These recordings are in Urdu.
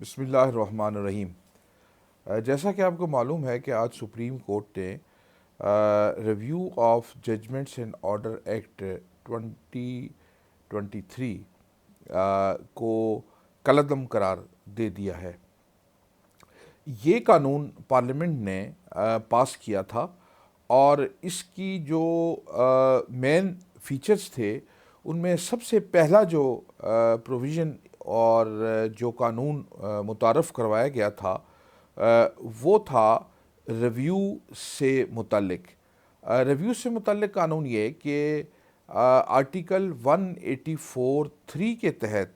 بسم اللہ الرحمن الرحیم۔ جیسا کہ آپ کو معلوم ہے کہ آج سپریم کورٹ نے review of judgments and order act 2023 کو کالعدم قرار دے دیا ہے۔ یہ قانون پارلیمنٹ نے پاس کیا تھا اور اس کی جو مین فیچرز تھے ان میں سب سے پہلا جو پروویژن اور جو قانون متعارف کروایا گیا تھا وہ تھا ریویو سے متعلق۔ ریویو سے متعلق قانون یہ کہ آرٹیکل 184(3) کے تحت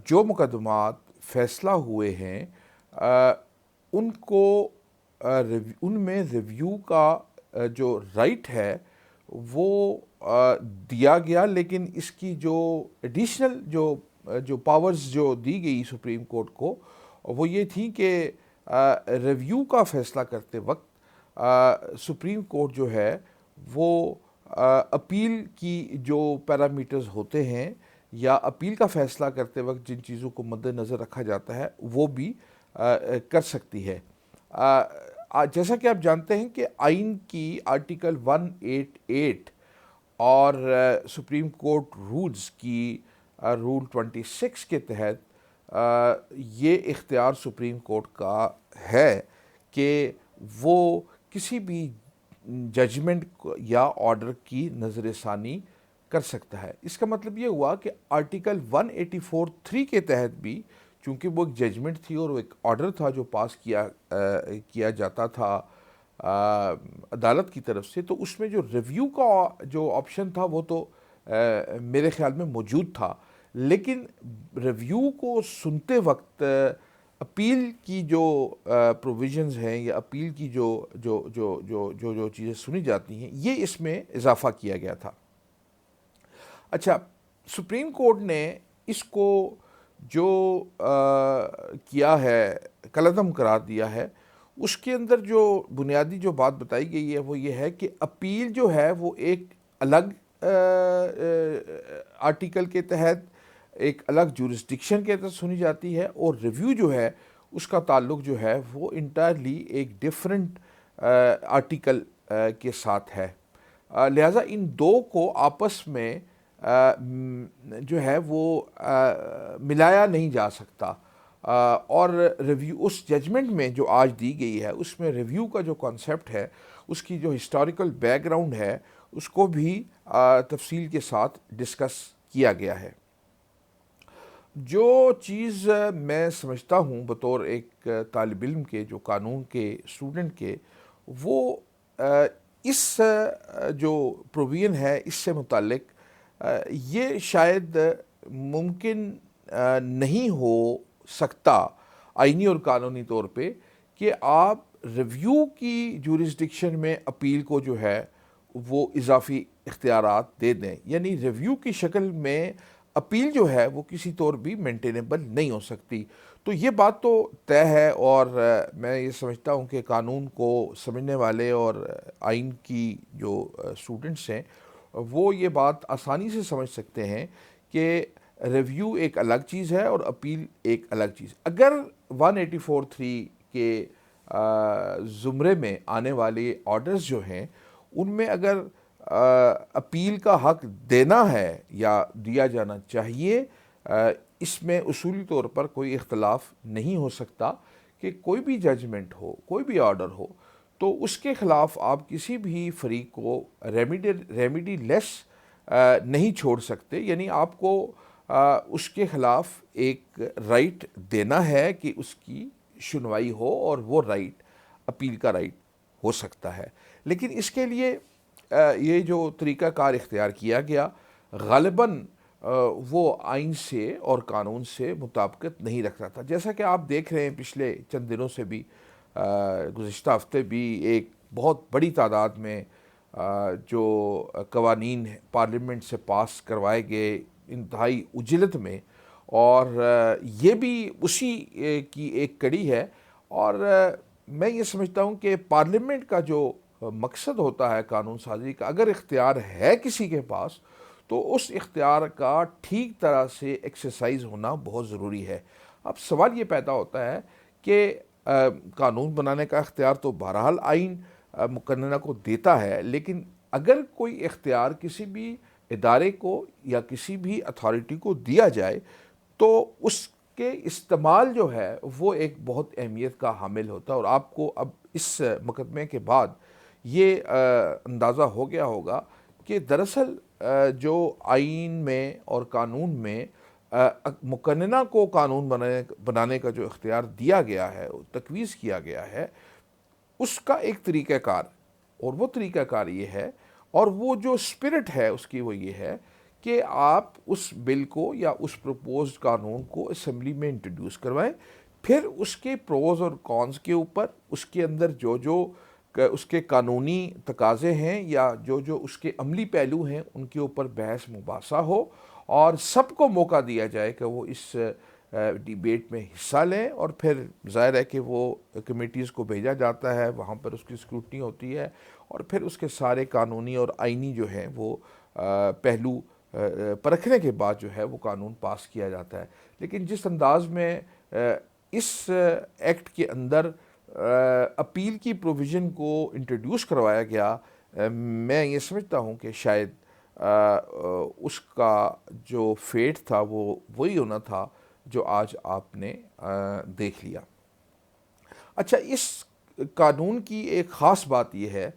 جو مقدمات فیصلہ ہوئے ہیں ان کو ان میں ریویو کا جو رائٹ ہے وہ دیا گیا، لیکن اس کی جو ایڈیشنل جو پاورز جو دی گئی سپریم کورٹ کو وہ یہ تھی کہ ریویو کا فیصلہ کرتے وقت سپریم کورٹ جو ہے وہ اپیل کی جو پیرامیٹرز ہوتے ہیں یا اپیل کا فیصلہ کرتے وقت جن چیزوں کو مد نظر رکھا جاتا ہے وہ بھی کر سکتی ہے۔ جیسا کہ آپ جانتے ہیں کہ آئین کی آرٹیکل 188 اور سپریم کورٹ رولز کی رول 26 کے تحت یہ اختیار سپریم کورٹ کا ہے کہ وہ کسی بھی ججمنٹ یا آرڈر کی نظر ثانی کر سکتا ہے۔ اس کا مطلب یہ ہوا کہ آرٹیکل 184(3) کے تحت بھی چونکہ وہ ایک ججمنٹ تھی اور وہ ایک آرڈر تھا جو پاس کیا جاتا تھا عدالت کی طرف سے، تو اس میں جو ریویو کا جو آپشن تھا وہ تو میرے خیال میں موجود تھا، لیکن ریویو کو سنتے وقت اپیل کی جو پروویژنز ہیں یا اپیل کی جو چیزیں سنی جاتی ہیں یہ اس میں اضافہ کیا گیا تھا۔ اچھا، سپریم کورٹ نے اس کو جو کیا ہے کالعدم قرار دیا ہے، اس کے اندر جو بنیادی جو بات بتائی گئی ہے وہ یہ ہے کہ اپیل جو ہے وہ ایک الگ آرٹیکل کے تحت ایک الگ جورسڈکشن کے تحت سنی جاتی ہے، اور ریویو جو ہے اس کا تعلق جو ہے وہ انٹائرلی ایک ڈیفرنٹ آرٹیکل کے ساتھ ہے، لہٰذا ان دو کو آپس میں جو ہے وہ ملایا نہیں جا سکتا، اور ریویو اس ججمنٹ میں جو آج دی گئی ہے اس میں ریویو کا جو کانسیپٹ ہے اس کی جو ہسٹوریکل بیک گراؤنڈ ہے اس کو بھی تفصیل کے ساتھ ڈسکس کیا گیا ہے۔ جو چیز میں سمجھتا ہوں بطور ایک طالب علم کے، جو قانون کے اسٹوڈنٹ کے، وہ اس جو پروویژن ہے اس سے متعلق یہ شاید ممکن نہیں ہو سکتا آئینی اور قانونی طور پہ کہ آپ ریویو کی جورسڈکشن میں اپیل کو جو ہے وہ اضافی اختیارات دے دیں، یعنی ریویو کی شکل میں اپیل جو ہے وہ کسی طور بھی مینٹینیبل نہیں ہو سکتی۔ تو یہ بات تو طے ہے، اور میں یہ سمجھتا ہوں کہ قانون کو سمجھنے والے اور آئین کی جو اسٹوڈنٹس ہیں وہ یہ بات آسانی سے سمجھ سکتے ہیں کہ ریویو ایک الگ چیز ہے اور اپیل ایک الگ چیز۔ اگر 184(3) کے زمرے میں آنے والے آرڈرز جو ہیں ان میں اگر اپیل کا حق دینا ہے یا دیا جانا چاہیے، اس میں اصولی طور پر کوئی اختلاف نہیں ہو سکتا کہ کوئی بھی ججمنٹ ہو، کوئی بھی آرڈر ہو تو اس کے خلاف آپ کسی بھی فریق کو ریمیڈی لیس نہیں چھوڑ سکتے، یعنی آپ کو اس کے خلاف ایک رائٹ دینا ہے کہ اس کی سنوائی ہو، اور وہ رائٹ اپیل کا رائٹ ہو سکتا ہے۔ لیکن اس کے لیے یہ جو طریقہ کار اختیار کیا گیا غالباً وہ آئین سے اور قانون سے مطابقت نہیں رکھتا تھا، جیسا کہ آپ دیکھ رہے ہیں پچھلے چند دنوں سے بھی، گزشتہ ہفتے بھی ایک بہت بڑی تعداد میں جو قوانین پارلیمنٹ سے پاس کروائے گئے انتہائی عجلت میں، اور یہ بھی اسی کی ایک کڑی ہے، اور میں یہ سمجھتا ہوں کہ پارلیمنٹ کا جو مقصد ہوتا ہے قانون سازی کا، اگر اختیار ہے کسی کے پاس تو اس اختیار کا ٹھیک طرح سے ایکسرسائز ہونا بہت ضروری ہے۔ اب سوال یہ پیدا ہوتا ہے کہ قانون بنانے کا اختیار تو بہرحال آئین مقننہ کو دیتا ہے، لیکن اگر کوئی اختیار کسی بھی ادارے کو یا کسی بھی اتھارٹی کو دیا جائے تو اس کے استعمال جو ہے وہ ایک بہت اہمیت کا حامل ہوتا ہے، اور آپ کو اب اس مقدمے کے بعد یہ اندازہ ہو گیا ہوگا کہ دراصل جو آئین میں اور قانون میں مقننہ کو قانون بنانے کا جو اختیار دیا گیا ہے، تجویز کیا گیا ہے، اس کا ایک طریقہ کار، اور وہ طریقہ کار یہ ہے، اور وہ جو اسپرٹ ہے اس کی وہ یہ ہے کہ آپ اس بل کو یا اس پروپوزڈ قانون کو اسمبلی میں انٹروڈیوس کروائیں، پھر اس کے پروز اور کونز کے اوپر، اس کے اندر جو اس کے قانونی تقاضے ہیں یا جو اس کے عملی پہلو ہیں ان کے اوپر بحث مباحثہ ہو، اور سب کو موقع دیا جائے کہ وہ اس ڈیبیٹ میں حصہ لیں، اور پھر ظاہر ہے کہ وہ کمیٹیز کو بھیجا جاتا ہے، وہاں پر اس کی اسکروٹنی ہوتی ہے، اور پھر اس کے سارے قانونی اور آئینی جو ہیں وہ پہلو پرکھنے کے بعد جو ہے وہ قانون پاس کیا جاتا ہے۔ لیکن جس انداز میں اس ایکٹ کے اندر اپیل کی پروویژن کو انٹروڈیوس کروایا گیا، میں یہ سمجھتا ہوں کہ شاید اس کا جو فیٹ تھا وہ وہی ہونا تھا جو آج آپ نے دیکھ لیا۔ اچھا، اس قانون کی ایک خاص بات یہ ہے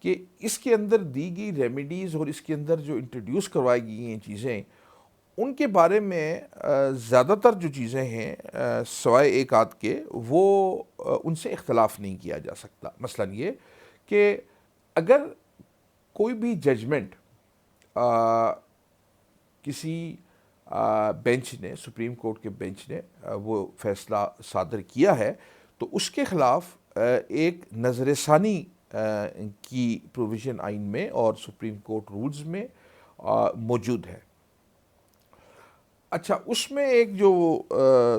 کہ اس کے اندر دی گئی ریمیڈیز اور اس کے اندر جو انٹروڈیوس کروائی گئی ہیں چیزیں، ان کے بارے میں زیادہ تر جو چیزیں ہیں سوائے ایک آدھ کے، وہ ان سے اختلاف نہیں کیا جا سکتا۔ مثلا یہ کہ اگر کوئی بھی ججمنٹ کسی بینچ نے، سپریم کورٹ کے بینچ نے وہ فیصلہ صادر کیا ہے تو اس کے خلاف ایک نظر ثانی کی پروویژن آئین میں اور سپریم کورٹ رولز میں موجود ہے۔ اچھا، اس میں ایک جو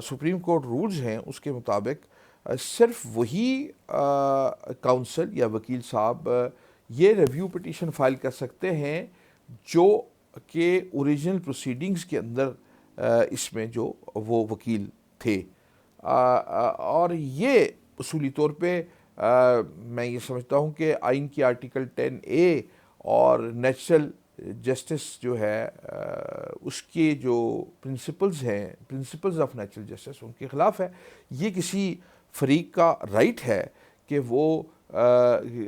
سپریم کورٹ رولز ہیں اس کے مطابق صرف وہی کاؤنسل یا وکیل صاحب یہ ریویو پٹیشن فائل کر سکتے ہیں جو کہ اوریجنل پروسیڈنگز کے اندر اس میں جو وہ وکیل تھے، اور یہ اصولی طور پہ میں یہ سمجھتا ہوں کہ آئین کی آرٹیکل 10A اور نیچرل جسٹس جو ہے اس کے جو پرنسپلز ہیں، پرنسپلز آف نیچرل جسٹس، ان کے خلاف ہے۔ یہ کسی فریق کا رائٹ ہے کہ وہ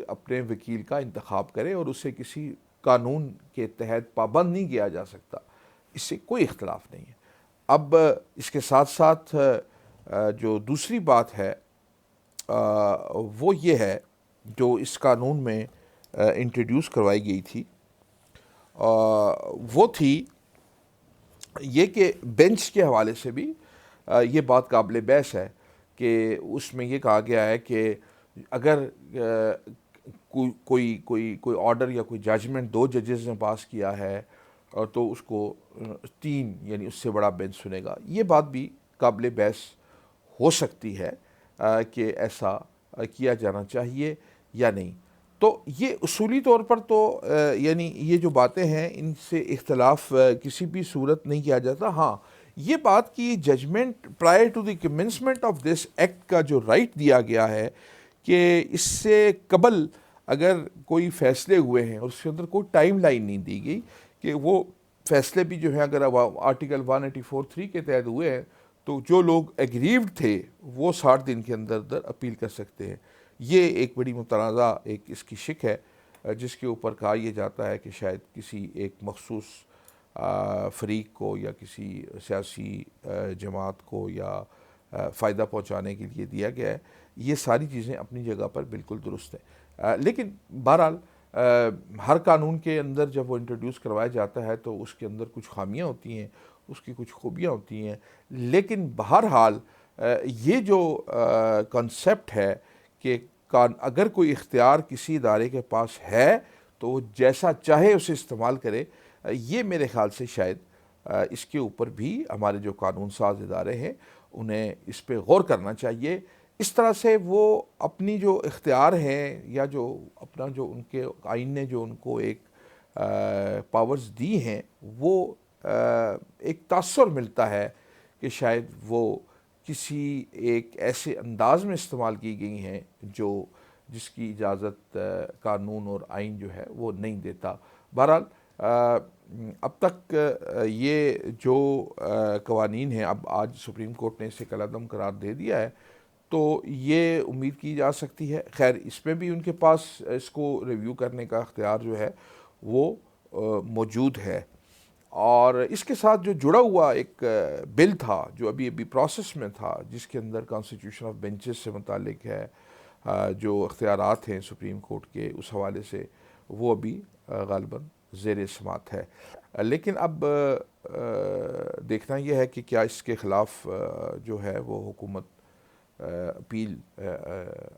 اپنے وکیل کا انتخاب کرے اور اسے کسی قانون کے تحت پابند نہیں کیا جا سکتا، اس سے کوئی اختلاف نہیں ہے۔ اب اس کے ساتھ ساتھ جو دوسری بات ہے وہ یہ ہے جو اس قانون میں انٹروڈیوس کروائی گئی تھی، وہ تھی یہ کہ بینچ کے حوالے سے بھی یہ بات قابل بحث ہے کہ اس میں یہ کہا گیا ہے کہ اگر کوئی آرڈر یا کوئی ججمنٹ 2 ججز نے پاس کیا ہے تو اس کو 3 یعنی اس سے بڑا بینچ سنے گا۔ یہ بات بھی قابل بحث ہو سکتی ہے کہ ایسا کیا جانا چاہیے یا نہیں۔ تو یہ اصولی طور پر تو یعنی یہ جو باتیں ہیں ان سے اختلاف کسی بھی صورت نہیں کیا جاتا۔ ہاں، یہ بات کہ judgment prior to the commencement of this act کا جو رائٹ دیا گیا ہے کہ اس سے قبل اگر کوئی فیصلے ہوئے ہیں اور اس کے اندر کوئی ٹائم لائن نہیں دی گئی کہ وہ فیصلے بھی جو ہیں اگر آرٹیکل 184(3) کے تحت ہوئے ہیں تو جو لوگ ایگریوڈ تھے وہ 60 دن کے اندر اپیل کر سکتے ہیں۔ یہ ایک بڑی متنازع ایک اس کی شک ہے جس کے اوپر کہا یہ جاتا ہے کہ شاید کسی ایک مخصوص فریق کو یا کسی سیاسی جماعت کو یا فائدہ پہنچانے کے لیے دیا گیا ہے۔ یہ ساری چیزیں اپنی جگہ پر بالکل درست ہیں، لیکن بہرحال ہر قانون کے اندر جب وہ انٹروڈیوس کروایا جاتا ہے تو اس کے اندر کچھ خامیاں ہوتی ہیں، اس کی کچھ خوبیاں ہوتی ہیں، لیکن بہرحال یہ جو کنسیپٹ ہے کہ اگر کوئی اختیار کسی ادارے کے پاس ہے تو وہ جیسا چاہے اسے استعمال کرے، یہ میرے خیال سے شاید اس کے اوپر بھی ہمارے جو قانون ساز ادارے ہیں انہیں اس پہ غور کرنا چاہیے۔ اس طرح سے وہ اپنی جو اختیار ہیں یا جو اپنا جو ان کے آئین نے جو ان کو ایک پاورز دی ہیں وہ ایک تاثر ملتا ہے کہ شاید وہ کسی ایک ایسے انداز میں استعمال کی گئی ہیں جس کی اجازت قانون اور آئین جو ہے وہ نہیں دیتا۔ بہرحال اب تک یہ جو قوانین ہیں، اب آج سپریم کورٹ نے اسے کالعدم قرار دے دیا ہے، تو یہ امید کی جا سکتی ہے، خیر اس میں بھی ان کے پاس اس کو ریویو کرنے کا اختیار جو ہے وہ موجود ہے۔ اور اس کے ساتھ جو جڑا ہوا ایک بل تھا جو ابھی پروسیس میں تھا، جس کے اندر کانسٹیٹیوشن آف بینچز سے متعلق ہے، جو اختیارات ہیں سپریم کورٹ کے اس حوالے سے، وہ ابھی غالباً زیر سماعت ہے۔ لیکن اب دیکھنا یہ ہے کہ کیا اس کے خلاف جو ہے وہ حکومت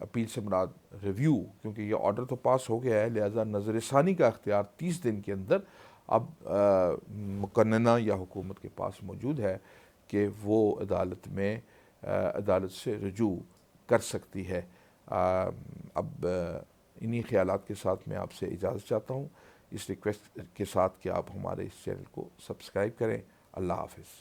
اپیل سے مراد ریویو، کیونکہ یہ آرڈر تو پاس ہو گیا ہے، لہذا نظر ثانی کا اختیار 30 دن کے اندر اب مقننہ یا حکومت کے پاس موجود ہے کہ وہ عدالت سے رجوع کر سکتی ہے۔ اب انہی خیالات کے ساتھ میں آپ سے اجازت چاہتا ہوں، اس ریکویسٹ کے ساتھ کہ آپ ہمارے اس چینل کو سبسکرائب کریں۔ اللہ حافظ۔